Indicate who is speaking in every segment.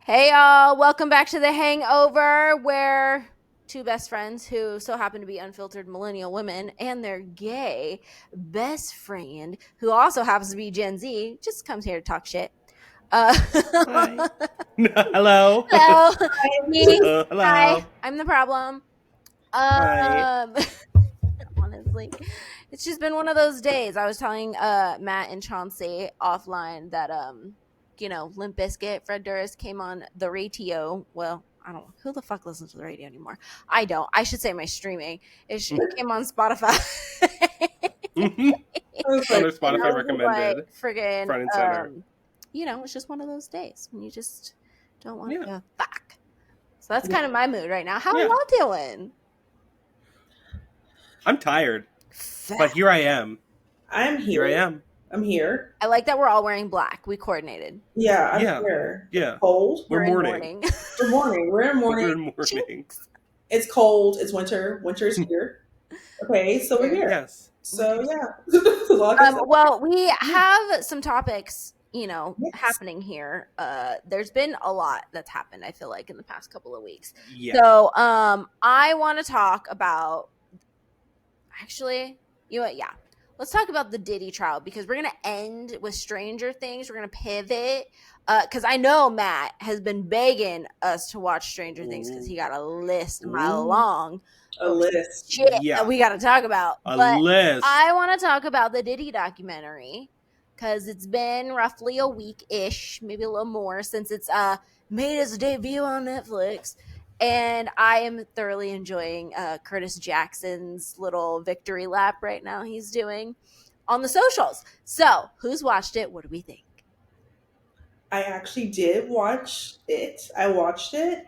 Speaker 1: Hey y'all, welcome back to the Hangover, where two best friends who so happen to be unfiltered millennial women and their gay best friend, who also happens to be Gen Z, just comes here to talk shit.
Speaker 2: Hi. Hello.
Speaker 1: Hello. Me.
Speaker 2: Hello.
Speaker 1: Hi, I'm the problem.
Speaker 2: Hi.
Speaker 1: Honestly, it's just been one of those days. I was telling Matt and Chauncey offline that Limp Bizkit, Fred Durst came on the radio. Well, I don't know who the fuck listens to the radio anymore. I don't. I should say my streaming. It came on Spotify.
Speaker 2: Other Spotify recommended.
Speaker 1: Like, friggin'
Speaker 2: front and center.
Speaker 1: It's just one of those days when you just don't want to go fuck. So that's kind of my mood right now. How are y'all doing?
Speaker 2: I'm tired, but here I am.
Speaker 3: I'm here.
Speaker 2: Here I am.
Speaker 3: I'm here.
Speaker 1: I like that we're all wearing black. We coordinated.
Speaker 3: Yeah, I'm here.
Speaker 2: Yeah.
Speaker 3: It's cold.
Speaker 2: We're mourning.
Speaker 3: We're mourning. We're in mourning.
Speaker 2: We're in mourning.
Speaker 3: It's cold. It's winter. Winter is here. Okay, so we're here.
Speaker 2: Yes.
Speaker 3: So yeah.
Speaker 1: Well, we have some topics, happening here. There's been a lot that's happened, I feel like, in the past couple of weeks.
Speaker 2: Yeah.
Speaker 1: So I want to talk about, actually, you know what? Yeah. Let's talk about the Diddy trial, because we're going to end with Stranger Things. We're going to pivot, because I know Matt has been begging us to watch Stranger Things, because he got a list a mile long.
Speaker 3: A list.
Speaker 1: Shit that we got to talk about.
Speaker 2: A list.
Speaker 1: I want to talk about the Diddy documentary, because it's been roughly a week-ish, maybe a little more, since it's made its debut on Netflix. And I am thoroughly enjoying Curtis Jackson's little victory lap right now he's doing on the socials. So, who's watched it? What do we think?
Speaker 3: I actually did watch it. I watched it.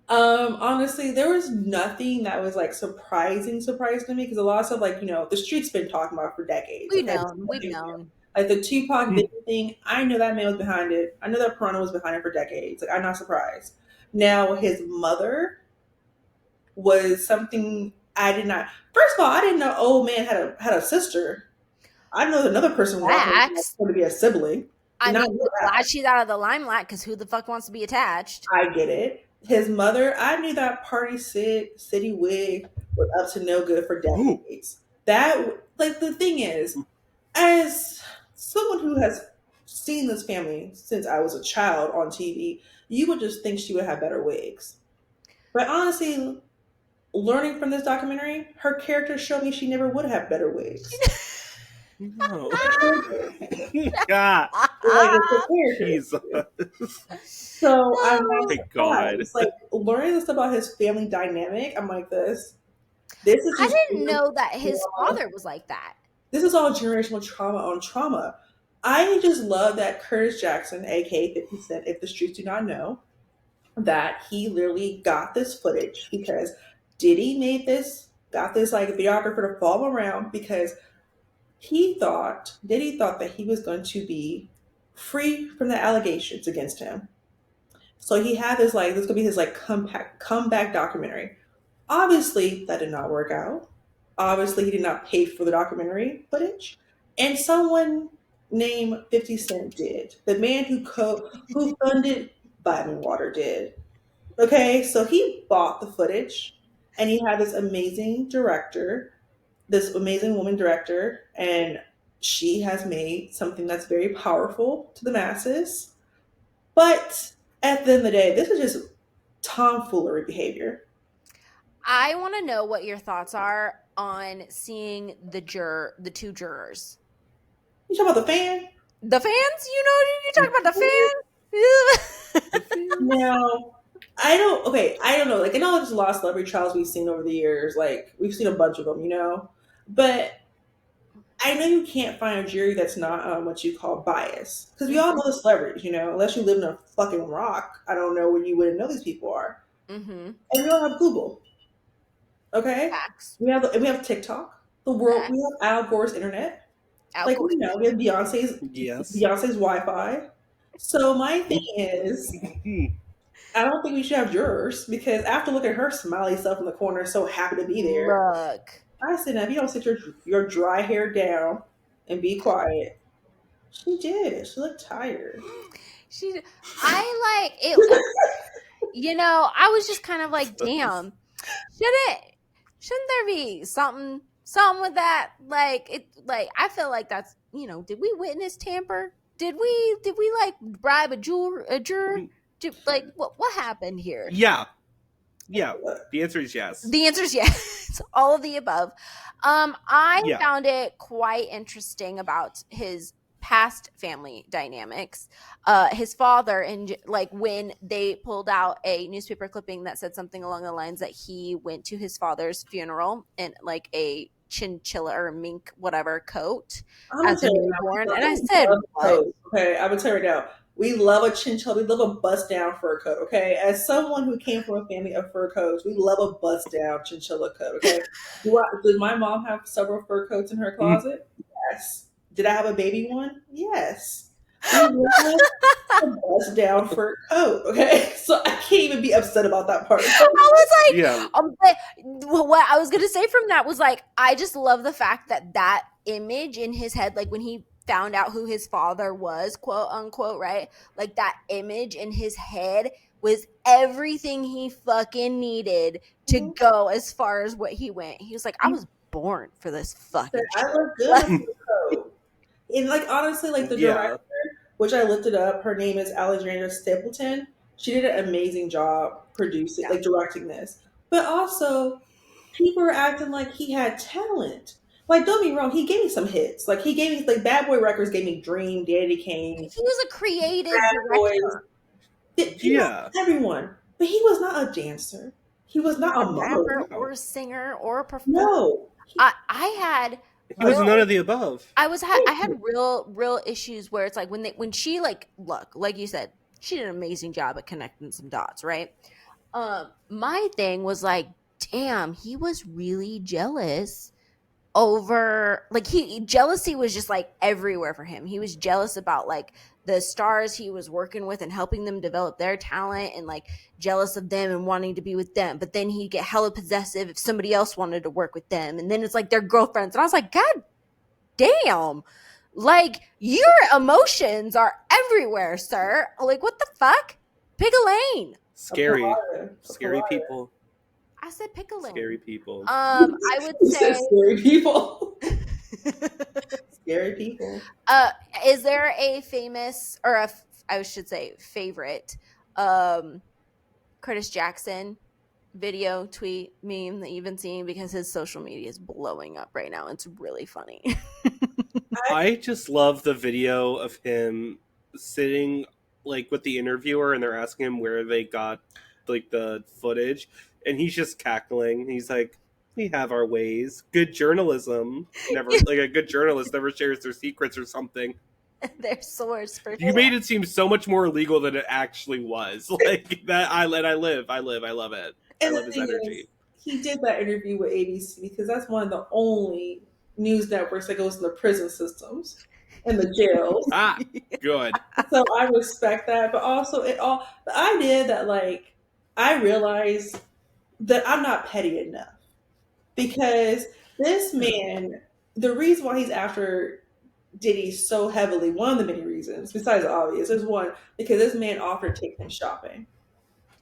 Speaker 3: Honestly, there was nothing that was like surprising to me, because a lot of stuff, like, the street's been talking about for decades.
Speaker 1: We've known.
Speaker 3: Like the Tupac video thing, I know that man was behind it. I know that Piranha was behind it for decades. Like, I'm not surprised. Now, his mother was something I did not. First of all, I didn't know old man had a sister. I know another person was going to be a sibling.
Speaker 1: I'm glad she's out of the limelight, because who the fuck wants to be attached?
Speaker 3: I get it. His mother, I knew that Party City Wig was up to no good for decades. That, like, the thing is, as someone who has seen this family since I was a child on TV, you would just think she would have better wigs. But honestly, learning from this documentary, her character showed me she never would have better wigs.
Speaker 2: No. God.
Speaker 3: Jesus. So I'm like,
Speaker 2: God.
Speaker 3: It's like learning this about his family dynamic. I'm like, this is just,
Speaker 1: I didn't know that his father was like that.
Speaker 3: This is all generational trauma on trauma. I just love that Curtis Jackson, aka 50 Cent, if the streets do not know, that he literally got this footage because Diddy got this like videographer to follow around, because Diddy thought that he was going to be free from the allegations against him. So he had this like, this could be his like comeback documentary. Obviously, that did not work out. Obviously, he did not pay for the documentary footage. And someone named 50 Cent did. The man who funded Vitamin Water did. Okay, so he bought the footage, and he had this amazing woman director, and she has made something that's very powerful to the masses. But at the end of the day, this is just tomfoolery behavior.
Speaker 1: I want to know what your thoughts are on seeing the two jurors.
Speaker 3: You talking about the fan?
Speaker 1: The fans? You talking about the fan?
Speaker 3: No. I don't know. Like, I know there's a lot of celebrity trials we've seen over the years. Like, we've seen a bunch of them, But I know you can't find a jury that's not what you call biased. Because we all know the celebrities, Unless you live in a fucking rock, I don't know where you wouldn't know these people are.
Speaker 1: Mm-hmm.
Speaker 3: And we all have Google. Okay?
Speaker 1: Facts.
Speaker 3: We have TikTok. The world. Facts. We have Al Gore's internet. We have Beyonce's Wi-Fi. So my thing is, I don't think we should have jurors, because after looking at her smiley self in the corner, so happy to be there.
Speaker 1: Look,
Speaker 3: I said, now if you don't sit your dry hair down and be quiet. She did. She looked tired.
Speaker 1: I like it. I was just kind of like, damn, shouldn't there be something with that? I feel like that's, did we witness tamper? Did we like bribe a juror? What happened here?
Speaker 2: Yeah. The answer is yes.
Speaker 1: The answer is yes. All of the above. I found it quite interesting about his past family dynamics. His father, and when they pulled out a newspaper clipping that said something along the lines that he went to his father's funeral in like a chinchilla or mink whatever coat as a newborn, and I said, what?
Speaker 3: Okay, I'm gonna tell you right now. We love a chinchilla. We love a bust down fur coat. Okay, as someone who came from a family of fur coats, we love a bust down chinchilla coat. Okay, did my mom have several fur coats in her closet? Yes. Did I have a baby one? Yes. We love a bust down fur coat. Okay, so I can't even be upset about that part.
Speaker 1: I was like, what I was gonna say from that was like, I just love the fact that image in his head, like when he found out who his father was, quote unquote, right? Like that image in his head was everything he fucking needed to go as far as what he went. He was like, I was born for this fucking shit.
Speaker 3: I look good. And like honestly, like the director, which I looked it up, her name is Alexandra Stapleton. She did an amazing job producing, like directing this. But also, people are acting like he had talent. Like, don't be wrong, he gave me some hits. Like, he gave me, like, Bad Boy Records gave me Dream, Dandy Kane.
Speaker 1: He was a creative director.
Speaker 3: Everyone. But he was not a dancer. He was not a
Speaker 1: rapper or a singer or a performer.
Speaker 3: No.
Speaker 2: He was none of the above.
Speaker 1: I had real issues where it's like when she like you said, she did an amazing job at connecting some dots, right? My thing was like, damn, he was really jealous over jealousy was just like everywhere for him. He was jealous about like the stars he was working with and helping them develop their talent, and like jealous of them and wanting to be with them. But then he'd get hella possessive if somebody else wanted to work with them, and then it's like their girlfriends. And I was like, God damn, like your emotions are everywhere, sir. Like, what the fuck? Pick a lane.
Speaker 2: Scary people.
Speaker 1: I said pick a lane.
Speaker 2: Scary people.
Speaker 1: I would say
Speaker 3: scary people. Scary people.
Speaker 1: Is there a famous, or I should say favorite, Curtis Jackson video, tweet, meme that you've been seeing? Because his social media is blowing up right now. It's really funny.
Speaker 2: I just love the video of him sitting like with the interviewer, and they're asking him where they got like the footage, and he's just cackling. He's like, we have our ways. Good journalism. Never like a good journalist never shares their secrets or something.
Speaker 1: Their source for
Speaker 2: You made it seem so much more illegal than it actually was. Like that I love it. I love his energy.
Speaker 3: He did that interview with ABC because that's one of the only news networks that goes to the prison systems and the jails.
Speaker 2: Good.
Speaker 3: So I respect that, but also the idea that like I realize that I'm not petty enough, because this man, the reason why he's after Diddy so heavily, one of the many reasons, besides the obvious, is one, because this man offered to take him shopping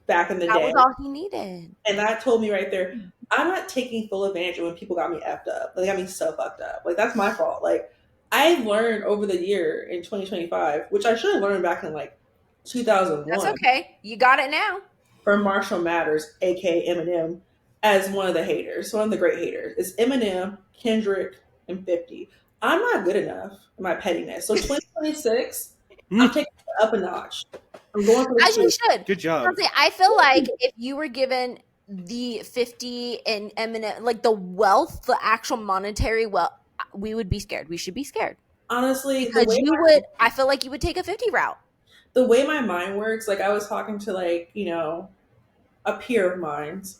Speaker 3: back in the day.
Speaker 1: That was all he needed.
Speaker 3: And that told me right there, I'm not taking full advantage of when people got me effed up. They got me so fucked up. Like, that's my fault. Like, I've learned over the year in 2025, which I should have learned back in like 2001.
Speaker 1: That's okay. You got it now.
Speaker 3: From Marshall Mathers, aka Eminem, as one of the haters, one of the great haters. It's Eminem, Kendrick, and 50. I'm not good enough in my pettiness. So 2026, I'm taking it up a notch. I'm going for the
Speaker 1: As you should.
Speaker 2: Good job.
Speaker 1: I feel like if you were given the 50 and Eminem, like the wealth, the actual monetary wealth, we would be scared. We should be scared.
Speaker 3: Honestly,
Speaker 1: because I feel like you would take a 50 route.
Speaker 3: The way my mind works, like I was talking to like, a peer of mine's.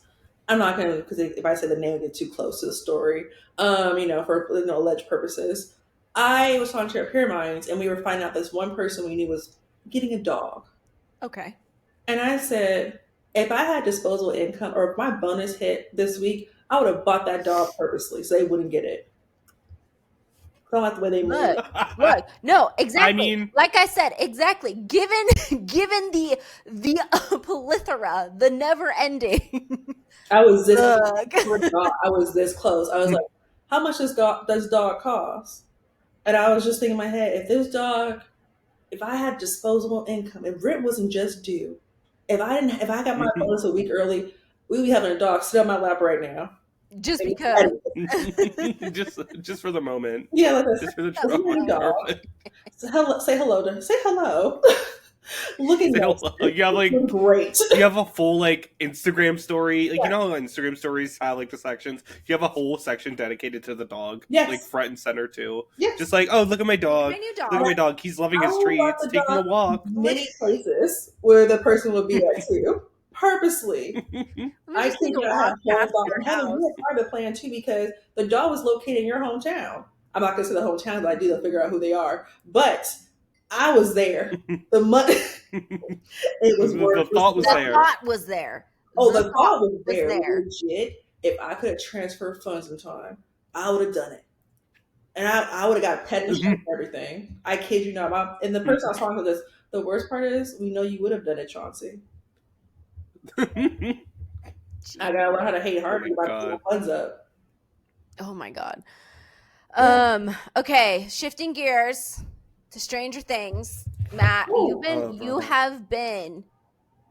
Speaker 3: I'm not going to, because if I say the name, get too close to the story, for alleged purposes. I was talking to a peer of mine's, and we were finding out this one person we knew was getting a dog.
Speaker 1: Okay.
Speaker 3: And I said, if I had disposable income, or if my bonus hit this week, I would have bought that dog purposely so they wouldn't get it. don't like the way they move.
Speaker 1: Look, no, exactly.
Speaker 2: I mean,
Speaker 1: like I said, exactly. Given the plethora, the never ending.
Speaker 3: I was this
Speaker 1: Look.
Speaker 3: I was this close. I was like, how much does dog cost? And I was just thinking in my head, if I had disposable income, if rent wasn't just due, if I got my bonus a week early, we would be having a dog sit on my lap right now.
Speaker 1: Just because.
Speaker 2: just for the moment.
Speaker 3: Yeah, like
Speaker 2: Just for the
Speaker 3: dog. Say hello. Looking nice.
Speaker 2: You have like
Speaker 3: great.
Speaker 2: You have a full like Instagram story, like you know how Instagram stories have like the sections. You have a whole section dedicated to the dog, like front and center too.
Speaker 3: Yes.
Speaker 2: Just like, oh, look at my dog.
Speaker 1: My new dog.
Speaker 2: Look at my dog. He's loving his treats, taking a walk.
Speaker 3: Many places where the person would be at too, purposely. I think I had a private plan too because the dog was located in your hometown. I'm not gonna say the hometown, but I do to figure out who they are. But I was there. The money, it was worth.
Speaker 2: The thought was there.
Speaker 1: The thought was there.
Speaker 3: Oh, the thought was there. Legit. If I could have transferred funds in time, I would have done it, and I would have got pet insurance and everything. I kid you not. And the person I was talking to this, the worst part is, we know you would have done it, Chauncey. I gotta learn how to hate hard by putting funds up.
Speaker 1: Oh my god. Okay, shifting gears to Stranger Things. Matt, you have been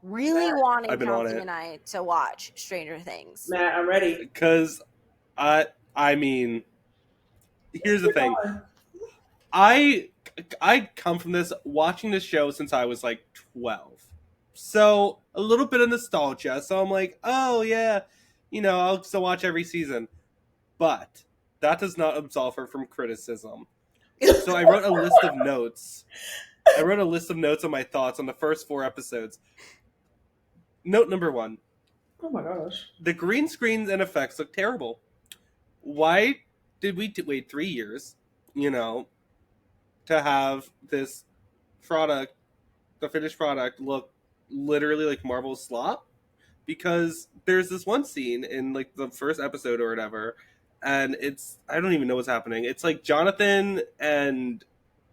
Speaker 1: really wanting Chelsea and I to watch Stranger Things.
Speaker 3: Matt, I'm ready.
Speaker 2: Because I mean, here's the thing. I come from this watching this show since I was like 12. So a little bit of nostalgia. So I'm like, oh yeah, I'll still watch every season. But that does not absolve her from criticism. So I wrote a list of notes. I wrote a list of notes on my thoughts on the first 4 episodes. Note number 1.
Speaker 3: Oh my gosh.
Speaker 2: The green screens and effects look terrible. Why did we wait 3 years, to have this product, the finished product, look literally like Marvel's slop? Because there's this one scene in like the first episode or whatever, and I don't even know what's happening. It's like Jonathan and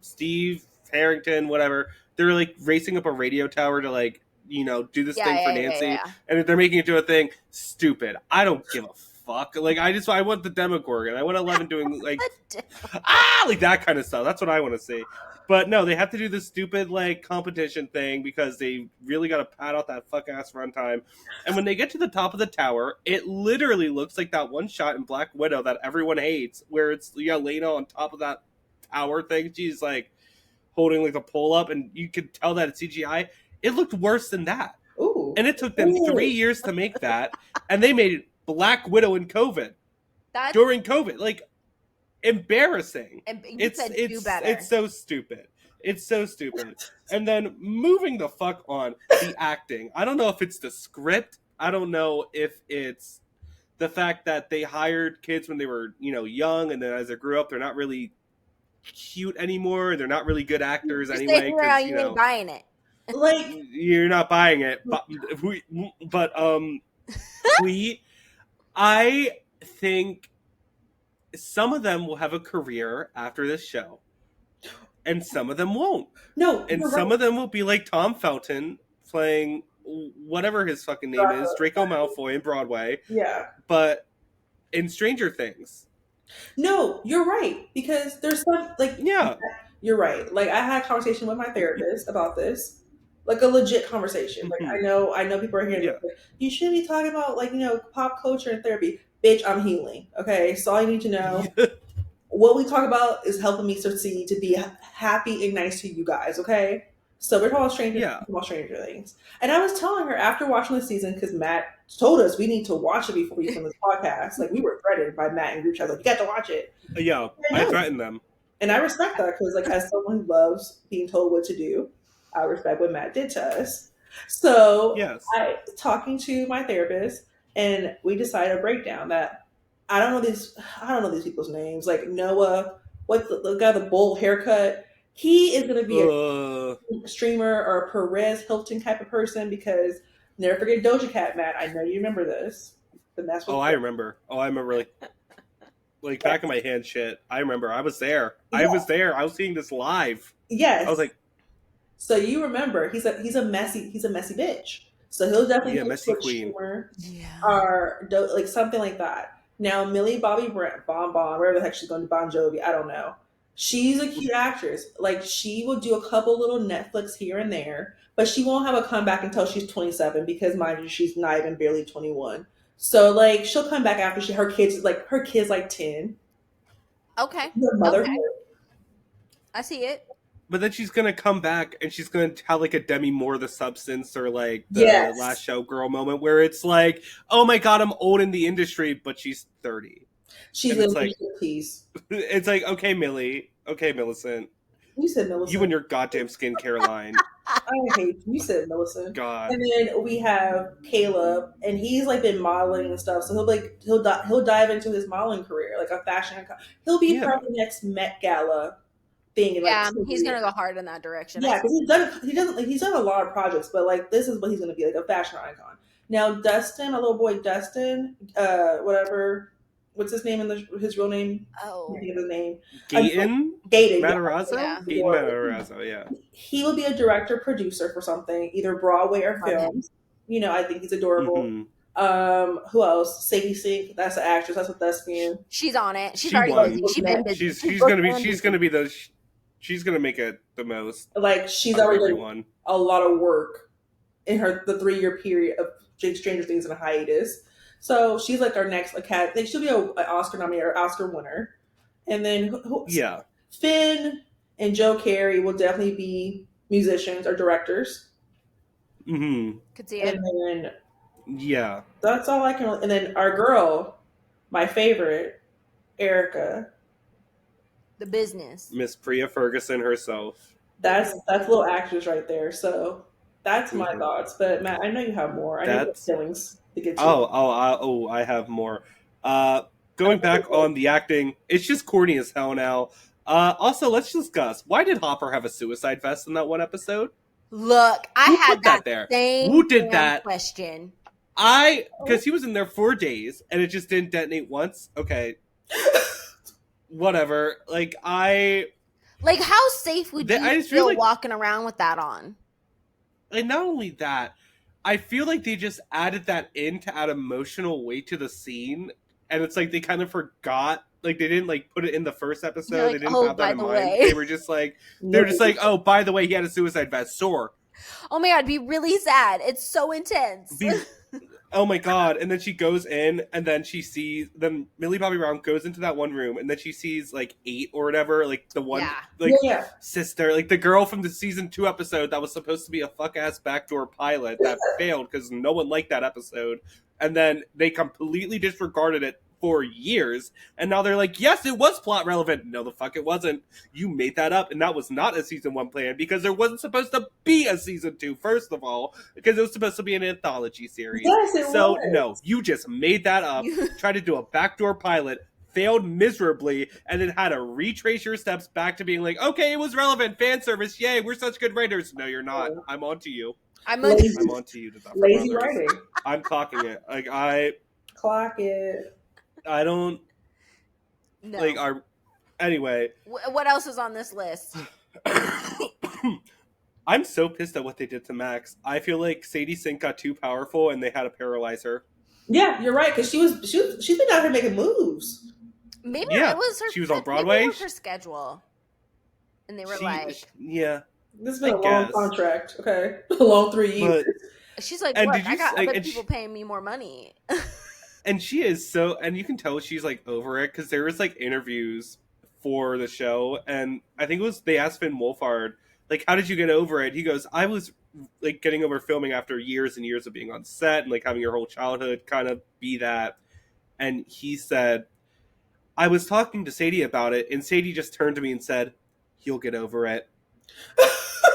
Speaker 2: Steve Harrington, whatever, they're like racing up a radio tower to like, do this thing for Nancy. And they're making it do a thing. Stupid. I don't give a fuck. Like, I want the Demogorgon. I want Eleven doing like, like that kind of stuff. That's what I want to see. But no, they have to do this stupid like competition thing because they really got to pad out that fuck ass runtime. And when they get to the top of the tower, it literally looks like that one shot in Black Widow that everyone hates, where it's Lena on top of that tower thing. She's like holding like the pole up, and you could tell that it's CGI. It looked worse than that.
Speaker 3: Ooh.
Speaker 2: And it took them 3 years to make that, and they made Black Widow in COVID. During COVID, like. Embarrassing. It's so stupid. It's so stupid. And then moving the fuck on, the acting. I don't know if it's the script. I don't know if it's the fact that they hired kids when they were, young, and then as they grew up, they're not really cute anymore. They're not really good actors anyway.
Speaker 1: You ain't buying it.
Speaker 3: Like,
Speaker 2: you're not buying it. I think some of them will have a career after this show, and some of them won't.
Speaker 3: No,
Speaker 2: and some of them will be like Tom Felton playing whatever his fucking name is, Draco Malfoy in Broadway.
Speaker 3: Yeah,
Speaker 2: but in Stranger Things.
Speaker 3: No, you're right, because there's some you're right. Like, I had a conversation with my therapist about this, like a legit conversation. Like, I know people are hearing like, you shouldn't be talking about like pop culture and therapy. Bitch, I'm healing. Okay, so all you need to know, what we talk about is helping me succeed to be happy and nice to you guys. Okay, so we're talking about Stranger Things, and I was telling her after watching the season, because Matt told us we need to watch it before we film this podcast. Like, we were threatened by Matt and group chat, like, you got to watch it.
Speaker 2: Yeah, I threatened them,
Speaker 3: and I respect that, because like, as someone who loves being told what to do, I respect what Matt did to us. So I talking to my therapist. And we decided a breakdown that I don't know these people's names. Like Noah, what's the guy with the bowl haircut? He is going to be a streamer or a Perez Hilton type of person, because never forget Doja Cat, Matt. I know you remember this.
Speaker 2: I remember. I remember. Like, like back of my hand shit. I remember I was there.
Speaker 3: Yeah.
Speaker 2: I was there. I was seeing this live.
Speaker 3: Yes.
Speaker 2: I was like,
Speaker 3: so you remember he's a messy bitch. So he'll definitely
Speaker 2: yeah, messy queen.
Speaker 3: humor,
Speaker 1: Yeah.
Speaker 3: or like something like that. Now Millie Bobby Brown, wherever the heck she's going to, Bon Jovi, I don't know. She's a cute actress. Like, she will do a couple little Netflix here and there, but she won't have a comeback until she's 27, because mind you, she's not even barely 21. So like, she'll come back after her kids like 10.
Speaker 1: Okay.
Speaker 3: Her mother.
Speaker 1: Okay. I see it.
Speaker 2: But then she's gonna come back and she's gonna have like a Demi Moore the Substance, or like the
Speaker 3: Yes.
Speaker 2: Last Showgirl moment where it's like, oh my god, I'm old in the industry, but she's 30.
Speaker 3: She's
Speaker 2: And
Speaker 3: in
Speaker 2: it's like,
Speaker 3: piece.
Speaker 2: it's like, okay, Millie, okay, Millicent,
Speaker 3: You said Millicent.
Speaker 2: you and your goddamn skincare line.
Speaker 3: I hate you. You said Millicent.
Speaker 2: God.
Speaker 3: And then we have Caleb, and he's like been modeling and stuff. So he'll dive into his modeling career, like a fashion icon. He'll be part of the next Met Gala thing. In
Speaker 1: Yeah, he's gonna go hard in that direction.
Speaker 3: Yeah, because he's done a lot of projects, but like this is what he's gonna be, like a fashion icon. Now Dustin, a little boy Dustin, whatever. What's his name his real name?
Speaker 1: Oh,
Speaker 3: I think of his name.
Speaker 2: Gaten Matarazzo?
Speaker 1: Yeah.
Speaker 2: Gaten Matarazzo, yeah.
Speaker 3: He will be a director producer for something, either Broadway or films. You know, I think he's adorable. Mm-hmm. Who else? Sadie Sink, that's an actress, that's a thespian.
Speaker 1: She's on it. She's
Speaker 2: she
Speaker 1: already
Speaker 2: won.
Speaker 1: busy. She's been busy.
Speaker 2: She's gonna make it the most.
Speaker 3: Like, she's already done a lot of work in the 3-year period of Stranger Things in a hiatus. So she's like our next Academy. She'll be an Oscar nominee or Oscar winner. And then Finn and Joe Carey will definitely be musicians or directors.
Speaker 2: Mm-hmm.
Speaker 1: Could see it.
Speaker 3: And
Speaker 2: then
Speaker 3: that's all I can. And then our girl, my favorite, Erica,
Speaker 1: the business,
Speaker 2: Miss Priya Ferguson herself.
Speaker 3: That's little actors right there. So that's my thoughts. But Matt, I know you have more. I know you have feelings to get to.
Speaker 2: I have more. Going back on the acting, it's just corny as hell now. Also, let's discuss, why did Hopper have a suicide vest in that one episode?
Speaker 1: Look, I had that
Speaker 2: there.
Speaker 1: same
Speaker 2: Who did that
Speaker 1: question.
Speaker 2: Because he was in there 4 days and it just didn't detonate once. Okay. Whatever. Like,
Speaker 1: how safe would you feel like, walking around with that on?
Speaker 2: And not only that, I feel like they just added that in to add emotional weight to the scene, and it's like they kind of forgot, like they didn't like put it in the first episode. They didn't have that in mind. They were just like, oh, by the way, he had a suicide vest. Sore.
Speaker 1: Oh my god, it'd be really sad. It's so intense.
Speaker 2: Oh my god. And then she goes in, and then then Millie Bobby Brown goes into that one room, and then she sees like 8 or whatever, like the one sister, like the girl from the season 2 episode that was supposed to be a fuck ass backdoor pilot that failed because no one liked that episode. And then they completely disregarded it for years, and now they're like, yes, it was plot relevant. No, the fuck it wasn't. You made that up, and that was not a season 1 plan, because there wasn't supposed to be a season 2, first of all, because it was supposed to be an anthology series.
Speaker 3: Yes, it was.
Speaker 2: No, you just made that up, tried to do a backdoor pilot, failed miserably, and then had to retrace your steps back to being like, okay, it was relevant, fan service, yay, we're such good writers. No, you're not. I'm on to you. I'm on to you.
Speaker 3: Lazy writing.
Speaker 2: I'm clocking it. Like,
Speaker 3: clock it.
Speaker 2: I don't anyway.
Speaker 1: What else is on this list?
Speaker 2: I'm so pissed at what they did to Max. I feel like Sadie Sink got too powerful and they had to paralyze her.
Speaker 3: Yeah, you're right, because she's been out here making moves.
Speaker 1: Maybe it was her.
Speaker 2: She was on Broadway.
Speaker 1: Maybe it was her schedule, and they were
Speaker 3: this has been a long contract. Okay, a long 3 years.
Speaker 1: But she's like, what? I got other people paying me more money.
Speaker 2: And she is so, and you can tell she's like over it, because there was like interviews for the show, and I think they asked Finn Wolfhard, like, how did you get over it? He goes, I was like getting over filming after years and years of being on set and like having your whole childhood kind of be that. And he said, I was talking to Sadie about it, and Sadie just turned to me and said, you'll get over it.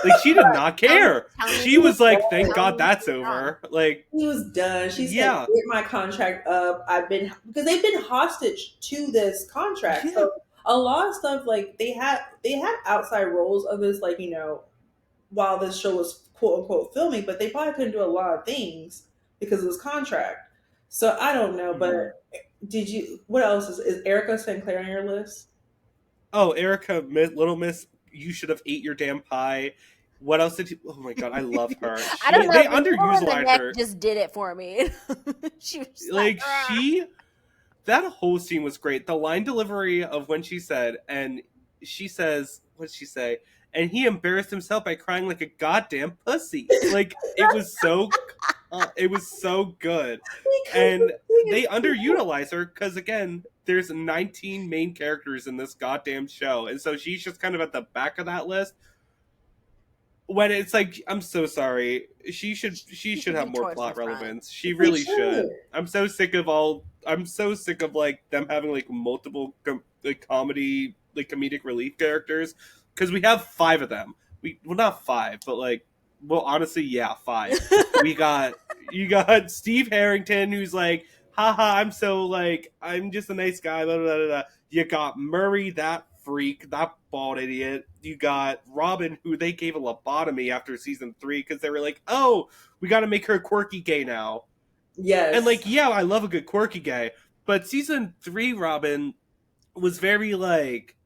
Speaker 2: Like, she did not care. She was like, thank God that's over. Like,
Speaker 3: he was done. She said, get my contract up. Because they've been hostage to this contract. Yeah. So a lot of stuff, like, they had outside roles of this, like, you know, while this show was quote unquote filming, but they probably couldn't do a lot of things because of this contract. So I don't know, but Did you? What else is Erica St. Clair on your list?
Speaker 2: Oh, Erica, Little Miss, you should have ate your damn pie. What else did you? Oh my god, I love her.
Speaker 1: I don't know.
Speaker 2: They
Speaker 1: The needle in the
Speaker 2: underutilize
Speaker 1: neck
Speaker 2: her.
Speaker 1: just did it for me. She was just
Speaker 2: Like
Speaker 1: "Argh."
Speaker 2: that whole scene was great. The line delivery of when she said, and she says, what did she say? And he embarrassed himself by crying like a goddamn pussy. Like it was so good. And they underutilize her because again, there's 19 main characters in this goddamn show, and so she's just kind of at the back of that list. When it's like, I'm so sorry, she should have
Speaker 1: be
Speaker 2: more
Speaker 1: towards
Speaker 2: plot
Speaker 1: the front.
Speaker 2: relevance. She really should. I'm so sick of like them having like multiple comedy, like comedic relief characters, because we have 5 of them. Well, not 5, but like, well, honestly, yeah, 5. You got Steve Harrington, who's like, haha, I'm just a nice guy, blah, blah, blah, blah. You got Murray, that freak, that bald idiot. You got Robin, who they gave a lobotomy after season 3 because they were like, oh, we got to make her quirky gay now.
Speaker 3: Yes.
Speaker 2: And like, yeah, I love a good quirky gay, but season 3 Robin was very like,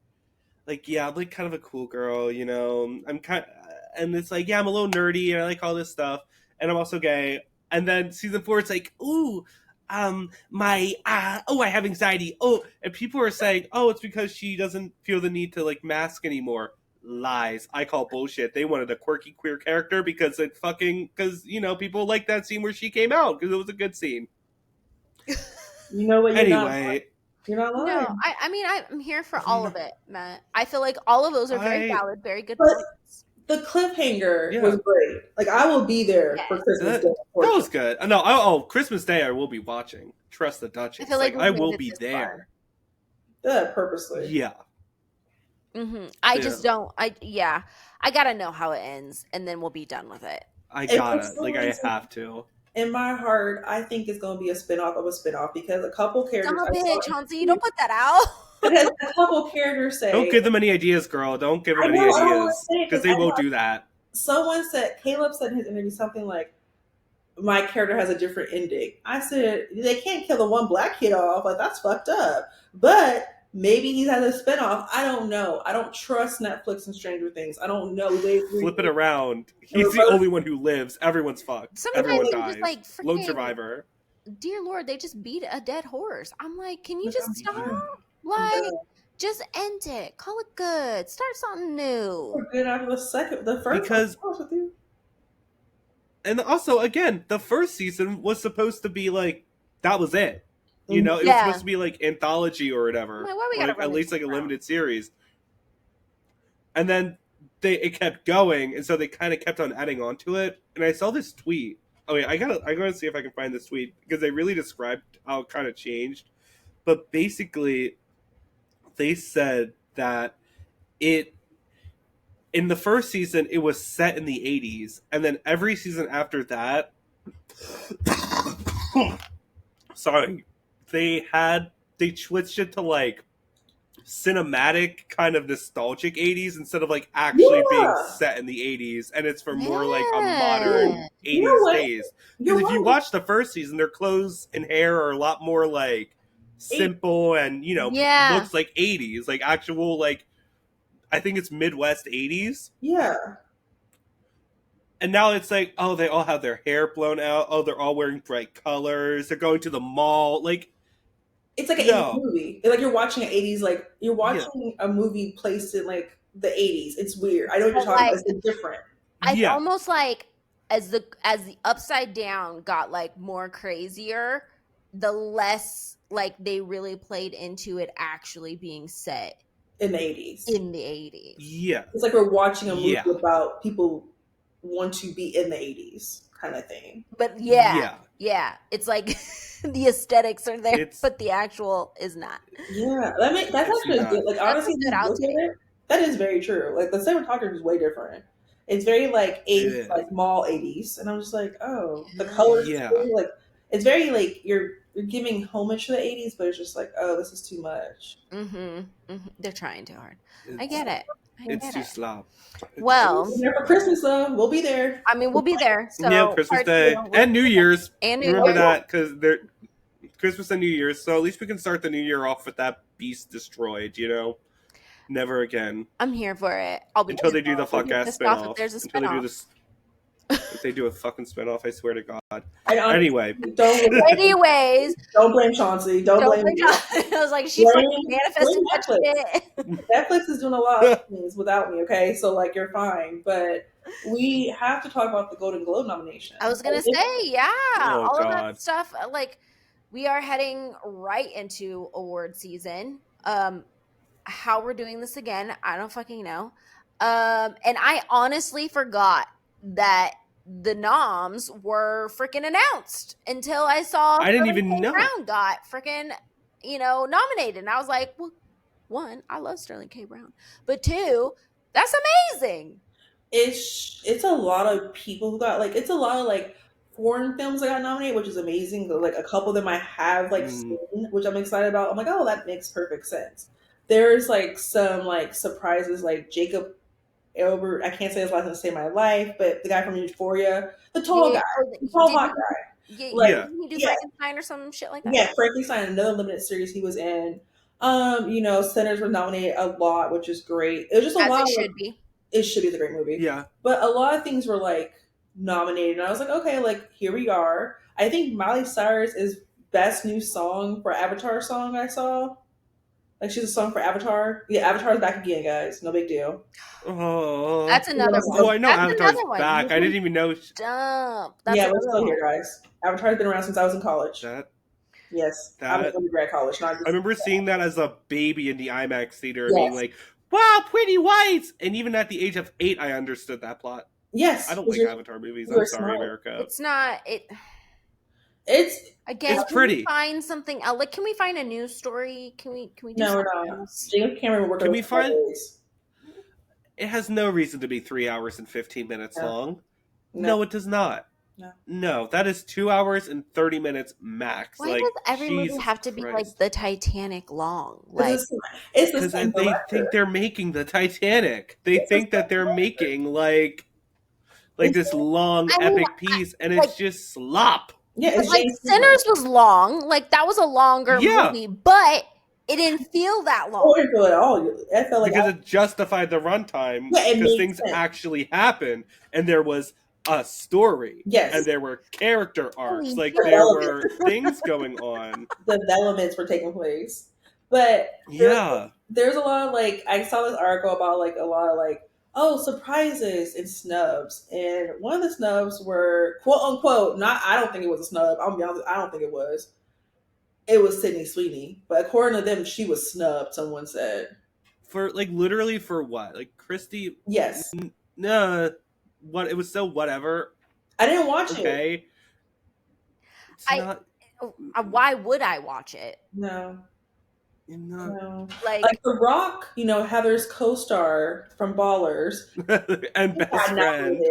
Speaker 2: yeah, I'm like kind of a cool girl, you know. And it's like, yeah, I'm a little nerdy and I like all this stuff, and I'm also gay. And then season 4, it's like, ooh, I have anxiety. Oh, and people are saying, oh, it's because she doesn't feel the need to like mask anymore. Lies. I call bullshit. They wanted a quirky queer character because you know, people like that scene where she came out because it was a good scene.
Speaker 3: You know what? You're not lying.
Speaker 1: No, I mean, I'm here for all of it, Matt. I feel like all of those are very valid, very good points.
Speaker 3: The cliffhanger was great. Like, I will be there for Christmas Day.
Speaker 2: That was good. No, Christmas Day I will be watching. Trust the Duchess. I feel like I will be there.
Speaker 3: Purposely.
Speaker 2: Yeah.
Speaker 1: Mm-hmm. I just don't. I gotta know how it ends, and then we'll be done with it.
Speaker 2: I have to.
Speaker 3: In my heart, I think it's going to be a spinoff of a spinoff because a couple characters.
Speaker 1: Stop it, Chauncey! You don't put that out.
Speaker 3: Because a couple characters say,
Speaker 2: "Don't give them any ideas, girl. Don't give them any ideas because they will do that."
Speaker 3: Someone said, Caleb said in his interview something like, "My character has a different ending." I said, "They can't kill the one black kid off. Like that's fucked up." But maybe he has a spinoff. I don't know. I don't trust Netflix and Stranger Things. I don't know.
Speaker 2: Flip it around. He's the only one who lives. Everyone's fucked.
Speaker 1: Sometimes
Speaker 2: everyone dies.
Speaker 1: Like,
Speaker 2: lone survivor.
Speaker 1: Dear Lord, they just beat a dead horse. I'm like, can you just stop? Like, just end it. Call it good. Start something new.
Speaker 3: We're good after the first.
Speaker 2: Because, and also, again, the first season was supposed to be like, that was it. You know, it was supposed to be like anthology or whatever. Like, at least like a limited series. And then it kept going, and so they kind of kept on adding on to it. And I saw this tweet. Oh yeah, I gotta see if I can find this tweet because they really described how it kind of changed. But basically, they said that in the first season it was set in the 80s, and then every season after that, sorry, they switched it to like cinematic kind of nostalgic 80s instead of like actually being set in the 80s, and it's for more like a modern 80s days. Because if you watch the first season, their clothes and hair are a lot more like simple and, you know, looks like 80s, like actual, like, I think it's Midwest 80s.
Speaker 3: Yeah.
Speaker 2: And now it's like, oh, they all have their hair blown out. Oh, they're all wearing bright colors. They're going to the mall. Like,
Speaker 3: it's like an 80s movie. It's like you're watching an 80s, like you're watching a movie placed in like the 80s. It's weird. I know what you're talking about. It's different.
Speaker 1: It's almost like as the Upside Down got like more crazier, the less like they really played into it actually being set
Speaker 3: in the 80s.
Speaker 2: Yeah.
Speaker 3: It's like we're watching a movie about people want to be in the 80s kind of thing.
Speaker 1: But yeah. It's like the aesthetics are there, but the actual is not.
Speaker 3: Yeah. That's actually good. Like, honestly, that is very true. Like, the cinematography is way different. It's very like 80s, like mall 80s. And I'm just like, oh, the colors, like, it's very like you're giving homage to the 80s, but it's just like, oh, this is too much.
Speaker 1: They're trying too hard. I get it.
Speaker 2: It's too slow.
Speaker 1: Well,
Speaker 3: we're there for Christmas though. We'll be there.
Speaker 1: I mean, we'll be there. So
Speaker 2: Christmas Day and New Year's.
Speaker 1: And
Speaker 2: remember that because Christmas and New Year's, so at least we can start the new year off with that beast destroyed, you know? Never again.
Speaker 1: I'm here for it. I'll be
Speaker 2: Until they do the fuck ass
Speaker 1: pissed off if
Speaker 2: spinoff.
Speaker 1: there's a
Speaker 2: Until they do
Speaker 1: spinoff.
Speaker 2: this. If they do a fucking spinoff, I swear to God.
Speaker 3: Anyway,
Speaker 1: Anyways,
Speaker 3: don't blame Chauncey. Don't blame me.
Speaker 1: I was like, she fucking manifested that shit.
Speaker 3: Netflix is doing a lot of things without me, okay? So, like, you're fine. But we have to talk about the Golden Globe nomination.
Speaker 1: I was going to say, yeah.
Speaker 2: Oh,
Speaker 1: all
Speaker 2: God.
Speaker 1: of that stuff. Like, we are heading right into award season. How we're doing this again, I don't fucking know. And I honestly forgot that the noms were freaking announced until I saw
Speaker 2: I didn't
Speaker 1: Sterling
Speaker 2: even
Speaker 1: K.
Speaker 2: know.
Speaker 1: Brown got freaking, nominated. And I was like, well, one, I love Sterling K. Brown. But two, that's amazing.
Speaker 3: It's a lot of people who got, like, it's a lot of, like, foreign films that got nominated, which is amazing. Like, a couple of them I have, like, seen, which I'm excited about. I'm like, oh, that makes perfect sense. There's, like, some, like, surprises, like Jacob Albert, I can't say his last name to save my life, but the guy from Euphoria, the tall guy, the tall hot guy.
Speaker 1: Did he do Frankenstein or some shit like that?
Speaker 3: Yeah, Frankenstein, another limited series he was in. Sinners were nominated a lot, which is great. It was just a lot.
Speaker 1: It should be.
Speaker 3: It should be a great movie.
Speaker 2: Yeah.
Speaker 3: But a lot of things were, like, nominated, and I was like, okay, like, here we are. I think Miley Cyrus is best new song for Avatar song I saw. Like, she's a song for Avatar. Yeah, Avatar's back again, guys. No big deal.
Speaker 2: Oh,
Speaker 1: that's another one.
Speaker 2: Oh, I know Avatar's back. I didn't even know.
Speaker 1: Dump.
Speaker 3: Yeah, we're still here, guys. Avatar's been around since I was in college.
Speaker 2: Yes.
Speaker 3: I'm in undergrad college.
Speaker 2: I remember seeing that as a baby in the IMAX theater and being like, wow, pretty whites! And even at the age of 8, I understood that plot.
Speaker 3: Yes.
Speaker 2: I don't like Avatar movies. I'm sorry, America.
Speaker 1: It's not...
Speaker 3: It's
Speaker 1: again.
Speaker 2: It's pretty.
Speaker 1: Can we find something else? Like, can we find a news story? Can we? Do
Speaker 3: no, we're not. James Cameron worked.
Speaker 2: Can we find? It has no reason to be 3 hours and 15 minutes long. No, it does not. No, that is 2 hours and 30 minutes max.
Speaker 1: Why does every movie have to be like the Titanic long? Like,
Speaker 3: it's
Speaker 2: because they think they're making the Titanic. They think that they're making like this long epic piece, and it's just slop.
Speaker 3: Yeah, it's
Speaker 1: like Sinners was long. Like, that was a longer movie, but it didn't feel that long.
Speaker 3: Oh, it didn't feel at all. It felt like
Speaker 2: because it justified the runtime.
Speaker 3: Yeah,
Speaker 2: because things actually happened, and there was a story.
Speaker 3: Yes,
Speaker 2: and there were character arcs. Like, there were things going on.
Speaker 3: Developments were taking place, but there's a lot of, like, I saw this article about, like, a lot of, like, surprises and snubs. And one of the snubs were, quote unquote, I don't think it was a snub. I'll be honest, I don't think it was. It was Sydney Sweeney. But according to them, she was snubbed, someone said.
Speaker 2: For, like, literally for what? Like, Christy?
Speaker 3: Yes.
Speaker 2: No. What? It was so whatever.
Speaker 3: I didn't watch it.
Speaker 2: Okay.
Speaker 1: Why would I watch it?
Speaker 3: No.
Speaker 1: No.
Speaker 3: Like The Rock, Heather's co-star from Ballers
Speaker 2: and best friend,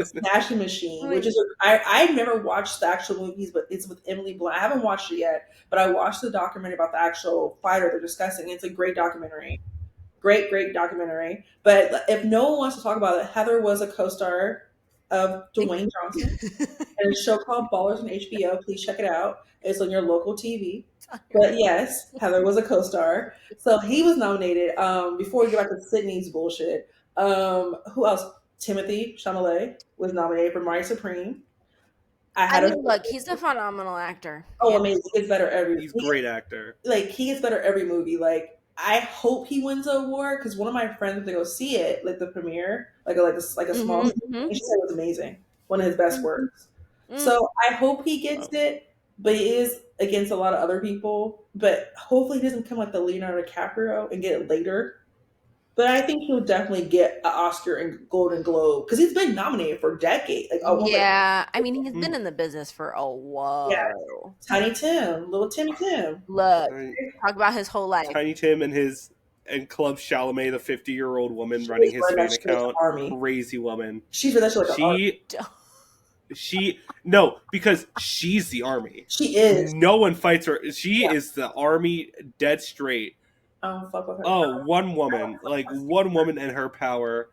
Speaker 3: Smashing Machine, which is I've never watched the actual movies, but it's with Emily Blunt. I haven't watched it yet, but I watched the documentary about the actual fighter they're discussing. It's a great documentary, great documentary. But if no one wants to talk about it, Heather was a co-star of Dwayne Johnson and a show called Ballers on HBO. Please check it out. It's on your local TV. But yes, Heather was a co-star. So he was nominated. Before we get back to Sydney's bullshit, who else? Timothy Chalamet was nominated for Marty Supreme.
Speaker 1: Look, he's a phenomenal actor.
Speaker 3: Oh, amazing. He gets better every
Speaker 2: He's a great actor.
Speaker 3: Like, he gets better every movie. Like, I hope he wins an award, because one of my friends went to go see it, like the premiere, like a small movie, and she said it was amazing. One of his best works. So I hope he gets it. But he is against a lot of other people. But hopefully he doesn't come like the Leonardo DiCaprio and get it later. But I think he'll definitely get an Oscar and Golden Globe, because he's been nominated for decades.
Speaker 1: I mean, he's been in the business for a while.
Speaker 3: Yeah. Tiny Tim, little Timmy Tim.
Speaker 1: Look, talk about his whole life.
Speaker 2: Tiny Tim and Club Chalamet, the 50-year-old woman running his fan account. Crazy woman.
Speaker 3: She's for that shit like an army.
Speaker 2: No, because she's the army.
Speaker 3: She is.
Speaker 2: No one fights her. She is the army, dead straight.
Speaker 3: Fuck with her.
Speaker 2: One woman and her power.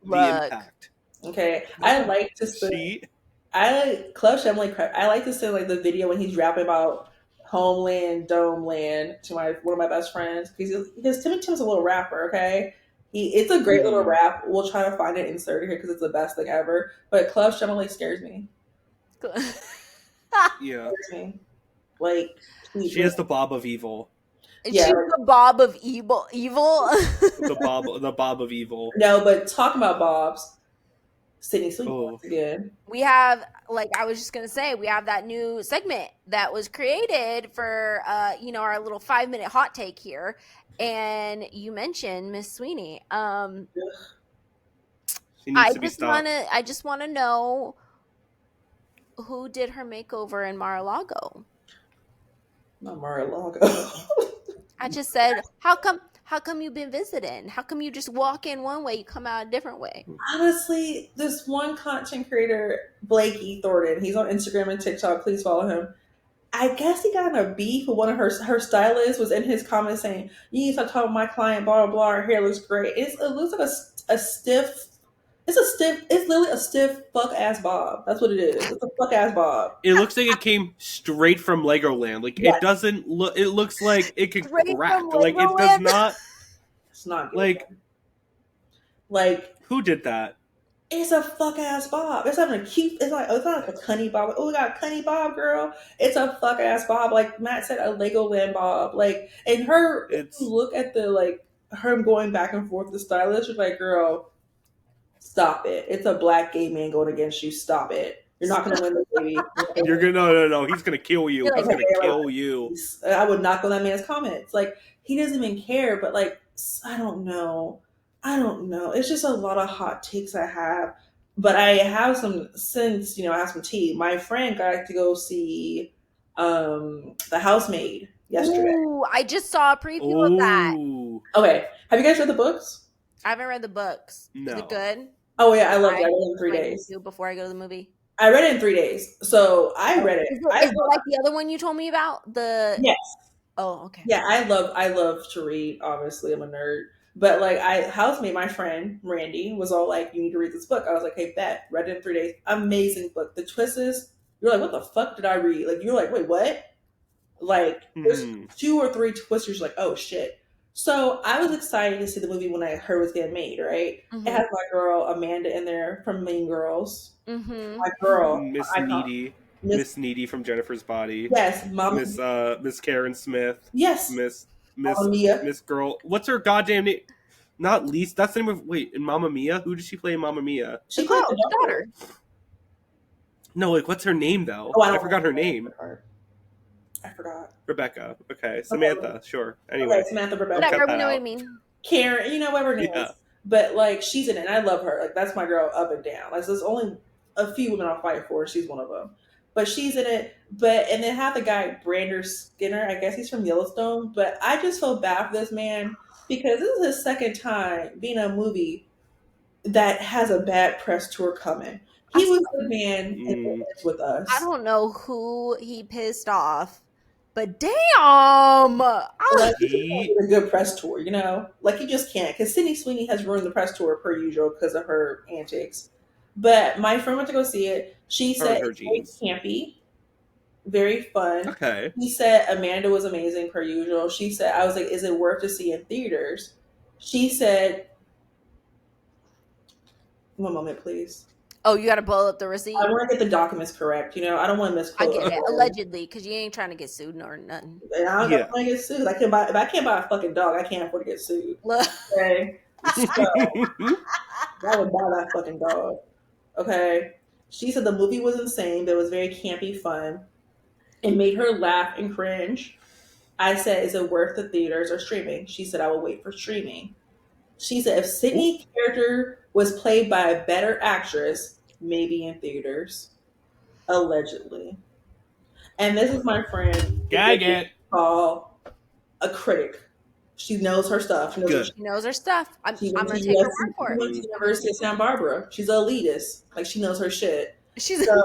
Speaker 2: The impact.
Speaker 3: Okay, I like to say. Club Chalamet. I like to say, like, the video when he's rapping about Homeland, Domeland to one of my best friends because Timmy Tim's a little rapper. Okay, it's a great little rap. We'll try to find it inserted here because it's the best thing ever. But Club Chevrolet scares me.
Speaker 2: Yeah,
Speaker 3: scares me. Like
Speaker 2: she is the Bob of evil.
Speaker 1: Yeah, she's the Bob of evil.
Speaker 2: the Bob of evil.
Speaker 3: No, but talking about Bobs, Sydney Sweeney once again.
Speaker 1: We have, like I was just gonna say, we have that new segment that was created for our little 5-minute hot take here, and you mentioned Miss Sweeney.
Speaker 2: She needs to be stopped.
Speaker 1: I just want to know who did her makeover in Mar-a-Lago.
Speaker 3: Not Mar-a-Lago.
Speaker 1: I just said, how come you've been visiting? How come you just walk in one way, you come out a different way?
Speaker 3: Honestly, this one content creator, Blakey Thornton, he's on Instagram and TikTok. Please follow him. I guess he got in a beef with one of her stylists was in his comments saying, you need to talk about my client, blah, blah, blah. Her hair looks great. It looks like a stiff. It's literally a stiff fuck-ass bob. That's what it is. It's a fuck-ass bob.
Speaker 2: It looks like it came straight from Legoland. Like, yes. It doesn't look... It looks like it could crack. Like, it does not...
Speaker 3: It's not good. Like...
Speaker 2: Who did that?
Speaker 3: It's a fuck-ass bob. It's not a cute... It's not like a cunny bob. Like, oh, we got a cunny bob, girl. It's a fuck-ass bob. Like Matt said, a Legoland bob. Like, and her... If you look at the, like... Her going back and forth with the stylist, you're like, girl... Stop it. It's a black gay man going against you. Stop it. You're not going to win this baby.
Speaker 2: You're going to, no. He's going to kill you. He's going to kill you.
Speaker 3: I would knock on that man's comments. Like, he doesn't even care, but like, I don't know. It's just a lot of hot takes I have. But I have I have some tea. My friend got to go see The Housemaid yesterday.
Speaker 1: Ooh, I just saw a preview of that.
Speaker 3: Okay. Have you guys read the books?
Speaker 1: I haven't read the books.
Speaker 2: No.
Speaker 1: Is it good?
Speaker 3: Oh yeah, I loved it. I read it in 3 days.
Speaker 1: Before I go to the movie.
Speaker 3: I read it in 3 days. So I read it.
Speaker 1: Is it like the other one you told me about?
Speaker 3: Yes.
Speaker 1: Oh, okay.
Speaker 3: Yeah, I love to read. Obviously, I'm a nerd. But like Housemaid, my friend Randy was all like, "You need to read this book." I was like, "Hey, bet." Read it in 3 days. Amazing book. The twist is, you're like, "What the fuck did I read?" Like you're like, "Wait, what?" Like there's 2 or 3 twists. You're like, "Oh shit." So I was excited to see the movie when I heard it was getting made, right? Mm-hmm. It has my girl Amanda in there from Mean Girls.
Speaker 1: Mm-hmm.
Speaker 3: My girl,
Speaker 2: Miss Needy from Jennifer's Body.
Speaker 3: Yes,
Speaker 2: Miss Karen Smith.
Speaker 3: Yes,
Speaker 2: Miss Girl. What's her goddamn name? Not Lisa. That's the name of in Mamma Mia. Who did she play in Mamma Mia?
Speaker 3: She played the daughter.
Speaker 2: No, like what's her name though? I forgot her name.
Speaker 3: I forgot.
Speaker 2: Rebecca. Okay. Samantha. Okay. Sure. Anyway.
Speaker 3: Okay, Samantha, Rebecca.
Speaker 1: Whatever, we know what I mean.
Speaker 3: Karen, whatever her name is. But, like, she's in it, and I love her. Like, that's my girl up and down. Like, there's only a few women I'll fight for, and she's one of them. But she's in it. And then have the guy, Brander Skinner. I guess he's from Yellowstone. But I just feel bad for this man because this is his second time being in a movie that has a bad press tour coming. He was the man with Us.
Speaker 1: I don't know who he pissed off. But damn!
Speaker 3: Like, he a good press tour, Like, you just can't. Because Sydney Sweeney has ruined the press tour per usual because of her antics. But my friend went to go see it. She said it's very campy. Very fun.
Speaker 2: Okay.
Speaker 3: He said Amanda was amazing per usual. She said, I was like, is it worth to see in theaters? She said, one moment, please.
Speaker 1: Oh, you got to pull up the receipt?
Speaker 3: I want to get the documents correct. I don't want to misquote.
Speaker 1: I get it. Allegedly, because you ain't trying to get sued or nothing.
Speaker 3: And I don't want to get sued. If I can't buy a fucking dog, I can't afford to get sued. Okay? So, I would buy that fucking dog. Okay? She said the movie was insane, but it was very campy fun. It made her laugh and cringe. I said, is it worth the theaters or streaming? She said, I will wait for streaming. She said, if Sydney's character was played by a better actress, maybe in theaters. Allegedly. And this is my friend.
Speaker 2: Gag it.
Speaker 3: Called a critic. She knows her stuff. She
Speaker 1: knows her stuff. I'm going to take her word for it.
Speaker 3: She went to the University of Santa Barbara. She's an elitist. Like, she knows her shit. She said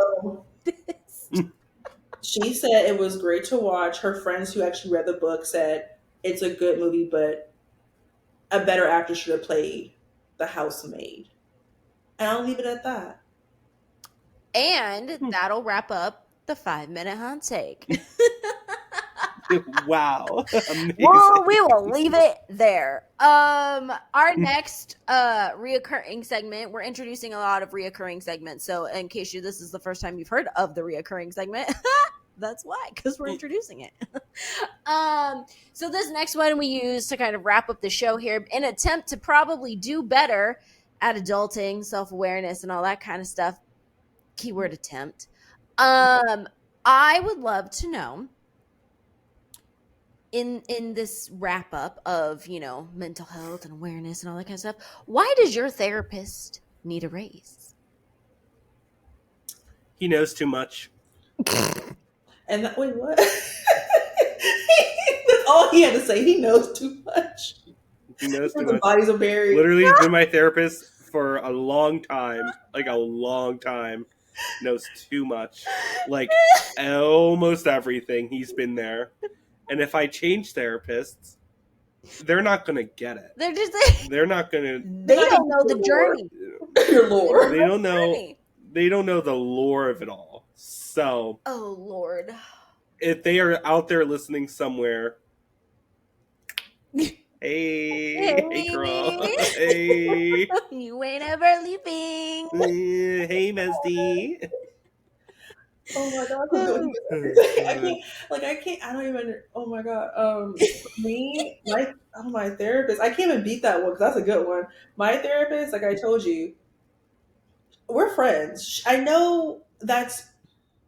Speaker 3: it was great to watch. Her friends who actually read the book said it's a good movie, but a better actress should have played the housemaid. And I'll leave it at that.
Speaker 1: And that'll wrap up the 5-minute hot take.
Speaker 2: Wow. Amazing.
Speaker 1: Well, we will leave it there. Our next reoccurring segment, we're introducing a lot of reoccurring segments. So in case this is the first time you've heard of the reoccurring segment, that's why, because we're introducing it. So this next one we use to kind of wrap up the show here in an attempt to probably do better at adulting, self-awareness, and all that kind of stuff. Keyword attempt. I would love to know, in this wrap up of, you know, mental health and awareness and all that kind of stuff, why does your therapist need a raise?
Speaker 2: He knows too much.
Speaker 3: And wait, what? That's all he had to say. He knows too much.
Speaker 2: He knows too
Speaker 3: The
Speaker 2: much.
Speaker 3: bodies are buried.
Speaker 2: Literally, he's been my therapist for a long time. Like a long time. Knows too much. Like almost everything. He's been there. And if I change therapists, they're not gonna get it. They're not gonna.
Speaker 1: They don't know the journey.
Speaker 3: Your lore.
Speaker 2: They don't know. They don't know the lore of it all. So,
Speaker 1: oh Lord,
Speaker 2: if they are out there listening somewhere, hey girl, hey,
Speaker 1: you ain't ever leaving.
Speaker 2: Hey bestie.
Speaker 3: Oh my god, I can't. I don't even. Oh my god. Me, my therapist. I can't even beat that one because that's a good one. My therapist, like I told you, we're friends. I know that's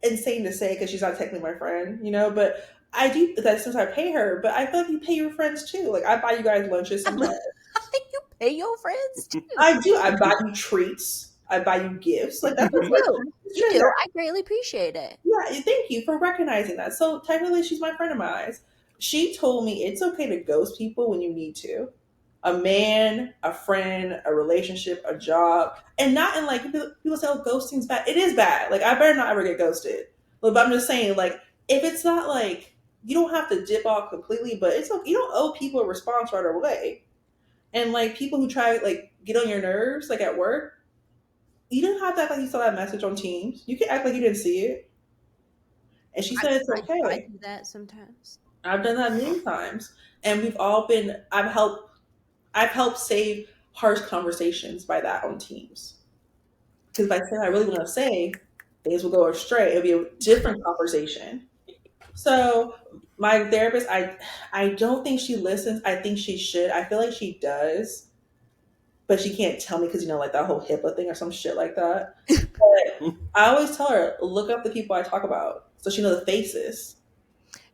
Speaker 3: insane to say because she's not technically my friend, you know, but I do that since I pay her. But I feel like you pay your friends too. Like I buy you guys lunches sometimes.
Speaker 1: You pay your friends too.
Speaker 3: I do. I buy you treats. I buy you gifts. Like that's
Speaker 1: you do. I greatly appreciate it.
Speaker 3: Yeah, thank you for recognizing that. So technically, she's my friend of mine. She told me it's okay to ghost people when you need to. A man, a friend, a relationship, a job, and not in like people say, "Oh, ghosting's bad." It is bad. Like I better not ever get ghosted. But I'm just saying, like if it's not like you don't have to dip off completely, but it's okay. You don't owe people a response right away. And like people who try like get on your nerves, like at work. You didn't have to act like you saw that message on Teams. You can act like you didn't see it. And she said it's okay.
Speaker 1: I do that sometimes.
Speaker 3: I've done that many times. And we've all been I've helped save harsh conversations by that on Teams. Because if I say what I really want to say, things will go astray. It'll be a different conversation. So my therapist, I don't think she listens. I think she should. I feel like she does. But she can't tell me because, you know, like that whole HIPAA thing or some shit like that. But I always tell her, look up the people I talk about so she knows the faces.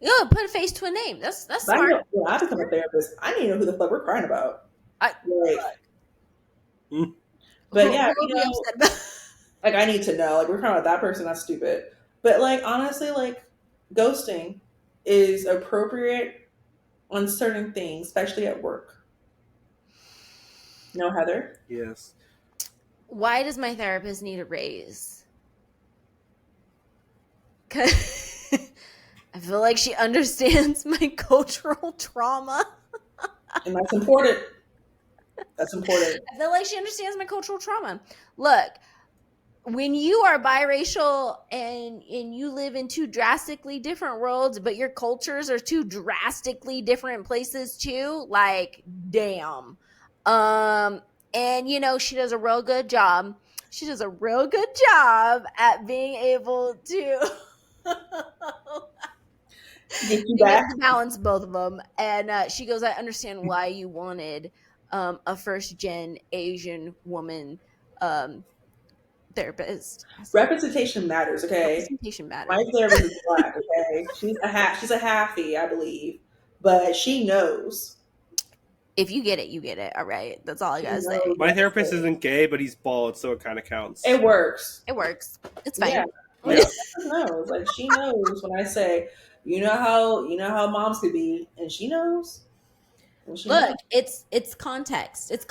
Speaker 1: Yeah, put a face to a name. That's smart.
Speaker 3: When I become a therapist, I need to know who the fuck we're crying about. But yeah, you know, like I need to know. Like we're crying about that person, that's stupid. But like honestly, like ghosting is appropriate on certain things, especially at work. No, Heather?
Speaker 2: Yes.
Speaker 1: Why does my therapist need a raise? Because I feel like she understands my cultural trauma.
Speaker 3: And that's important. That's important.
Speaker 1: I feel like she understands my cultural trauma. Look, when you are biracial and you live in two drastically different worlds, but your cultures are two drastically different places too, like, damn. And you know, she does a real good job. She does a real good job at being able to balance both of them. And she goes, I understand why you wanted a first gen Asian woman therapist.
Speaker 3: Representation matters, okay?
Speaker 1: Representation matters.
Speaker 3: My therapist is black, okay? She's a halfie, I believe. But she knows.
Speaker 1: If you get it, you get it. All right. That's all I gotta say.
Speaker 2: My therapist isn't gay, but he's bald, so it kind of counts.
Speaker 3: It works.
Speaker 1: It works. It's fine.
Speaker 3: Yeah. Like, she knows. Like she knows when I say, you know how moms could be, and she knows.
Speaker 1: Look, it's context. It's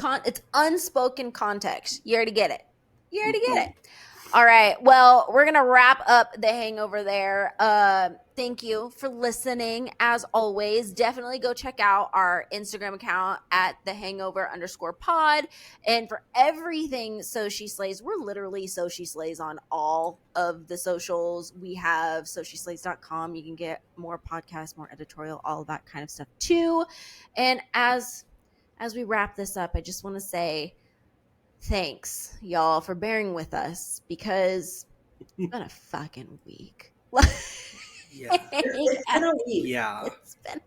Speaker 1: unspoken context. You already get it. You already get it. All right. Well, we're going to wrap up the hangover there. Thank you for listening. As always, definitely go check out our Instagram account at the hangover_pod. And for everything So She Slays, we're literally So She Slays on all of the socials. We have SoSheSlays.com. You can get more podcasts, more editorial, all of that kind of stuff too. And as we wrap this up, I just want to say, thanks, y'all, for bearing with us because it's been a fucking week.
Speaker 2: Yeah.
Speaker 3: It's been a week.
Speaker 2: Yeah.
Speaker 1: It's been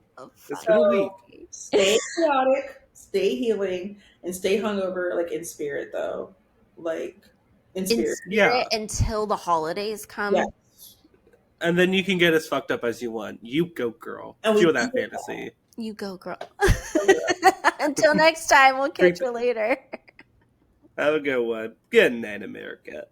Speaker 1: a
Speaker 2: week.
Speaker 3: Stay chaotic, stay healing, and stay hungover, like in spirit, though. Like in spirit.
Speaker 2: Yeah.
Speaker 1: Until the holidays come.
Speaker 3: Yeah.
Speaker 2: And then you can get as fucked up as you want. You go, girl.
Speaker 3: And we
Speaker 2: Feel
Speaker 3: do
Speaker 2: that
Speaker 3: that.
Speaker 2: fantasy.
Speaker 1: You go, girl. Until next time, we'll catch you later.
Speaker 2: Have a good one. Good night, America.